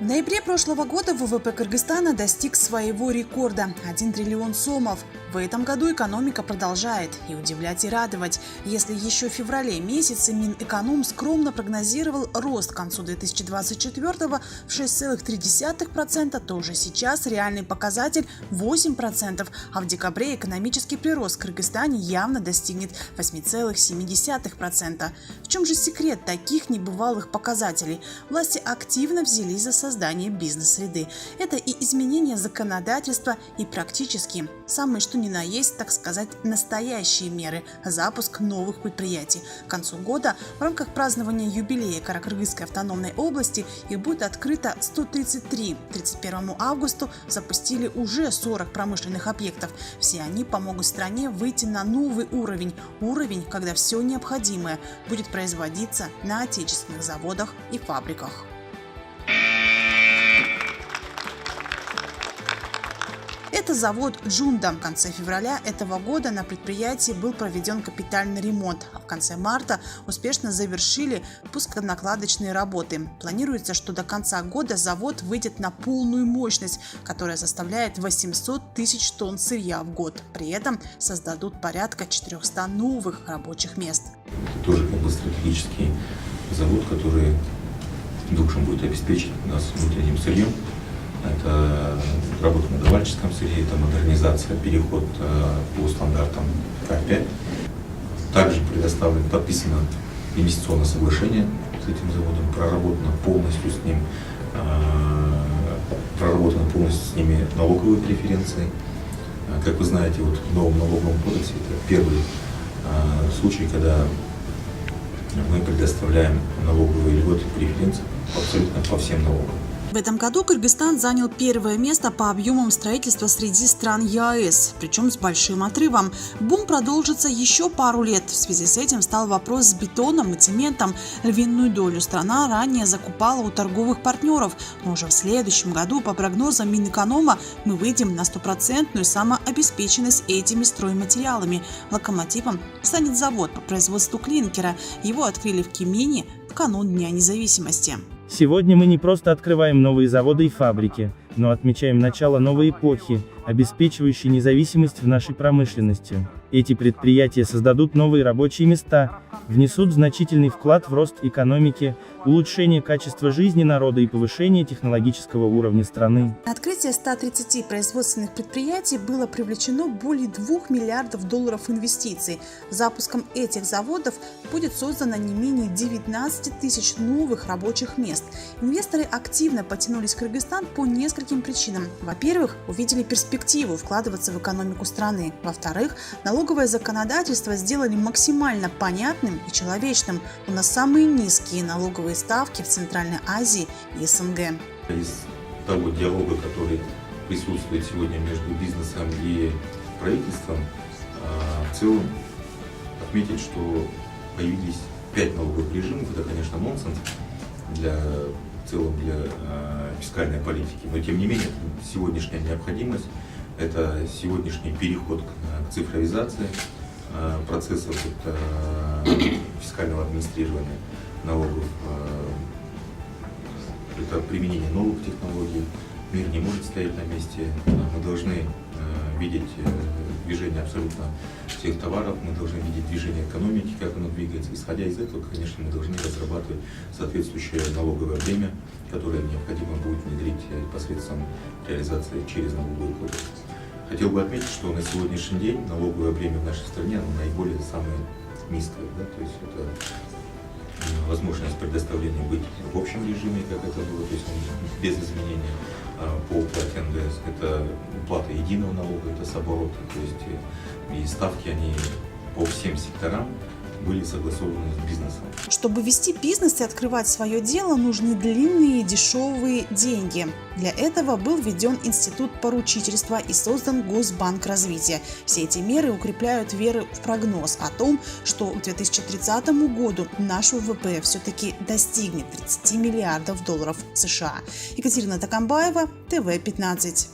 В ноябре прошлого года ВВП Кыргызстана достиг своего рекорда – 1 триллион сомов. В этом году экономика продолжает и удивлять, и радовать. Если еще в феврале месяце Минэконом скромно прогнозировал рост к концу 2024-го в 6,3%, то уже сейчас реальный показатель 8%, а в декабре экономический прирост в Кыргызстане явно достигнет 8,7%. В чем же секрет таких небывалых показателей? Власти активно взялись за создание бизнес-среды. Это и изменение законодательства, и практически самые что ни на есть, так сказать, настоящие меры – запуск новых предприятий. К концу года в рамках празднования юбилея Каракыргызской автономной области их будет открыто 133. К 31 августа запустили уже 40 промышленных объектов. Все они помогут стране выйти на новый уровень. Уровень, когда все необходимое будет производиться на отечественных заводах и фабриках. Это завод «Джунда». В конце февраля этого года на предприятии был проведен капитальный ремонт, а в конце марта успешно завершили пусконакладочные работы. Планируется, что до конца года завод выйдет на полную мощность, которая составляет 800 тысяч тонн сырья в год. При этом создадут порядка 400 новых рабочих мест. Это тоже стратегический завод, который должен будет обеспечить нас внутренним сырьем. Это работа на давальческом сырье, это модернизация, переход по стандартам К5. Также подписано инвестиционное соглашение с этим заводом, проработано полностью с ними налоговые преференции. Как вы знаете, вот в новом налоговом кодексе это первый случай, когда мы предоставляем налоговые льготы, преференции абсолютно по всем налогам. В этом году Кыргызстан занял первое место по объемам строительства среди стран ЕАЭС, причем с большим отрывом. Бум продолжится еще пару лет. В связи с этим стал вопрос с бетоном и цементом. Львиную долю страна ранее закупала у торговых партнеров, но уже в следующем году, по прогнозам Минэконома, мы выйдем на 100% самообеспеченность этими стройматериалами. Локомотивом станет завод по производству клинкера. Его открыли в Кемине в канун Дня независимости. Сегодня мы не просто открываем новые заводы и фабрики, но отмечаем начало новой эпохи, обеспечивающей независимость в нашей промышленности. Эти предприятия создадут новые рабочие места, внесут значительный вклад в рост экономики, улучшение качества жизни народа и повышение технологического уровня страны. На открытие 130 производственных предприятий было привлечено более 2 миллиардов долларов инвестиций. Запуском этих заводов будет создано не менее 19 тысяч новых рабочих мест. Инвесторы активно потянулись в Кыргызстан по нескольким причинам. Во-первых, увидели перспективу вкладываться в экономику страны. Во-вторых, налоговое законодательство сделали максимально понятным и человечным. У нас самые низкие налоговые ставки в Центральной Азии и СНГ. Из того диалога, который присутствует сегодня между бизнесом и правительством, в целом отметить, что появились 5 налоговых режимов. Это, конечно, нонсенс в целом для фискальной политики, но тем не менее сегодняшняя необходимость – это сегодняшний переход к цифровизации процессов фискального администрирования налогов, это применение новых технологий. Мир не может стоять на месте, мы должны видеть движение абсолютно всех товаров, мы должны видеть движение экономики, как оно двигается. Исходя из этого, конечно, мы должны разрабатывать соответствующее налоговое бремя, которое необходимо будет внедрить посредством реализации через налоговый кодекс. Хотел бы отметить, что на сегодняшний день налоговое бремя в нашей стране наиболее самое низкое. То есть это возможность предоставления быть в общем режиме, как это было, то есть без изменения по уплате НДС. Это уплата единого налога, это с оборота, то есть и ставки они по всем секторам были согласованы с бизнесом. Чтобы вести бизнес и открывать свое дело, нужны длинные дешевые деньги. Для этого был введен институт поручительства и создан Госбанк развития. Все эти меры укрепляют веру в прогноз о том, что к 2030 году наш ВВП все-таки достигнет 30 миллиардов долларов США. Екатерина Такамбаева, ТВ-15.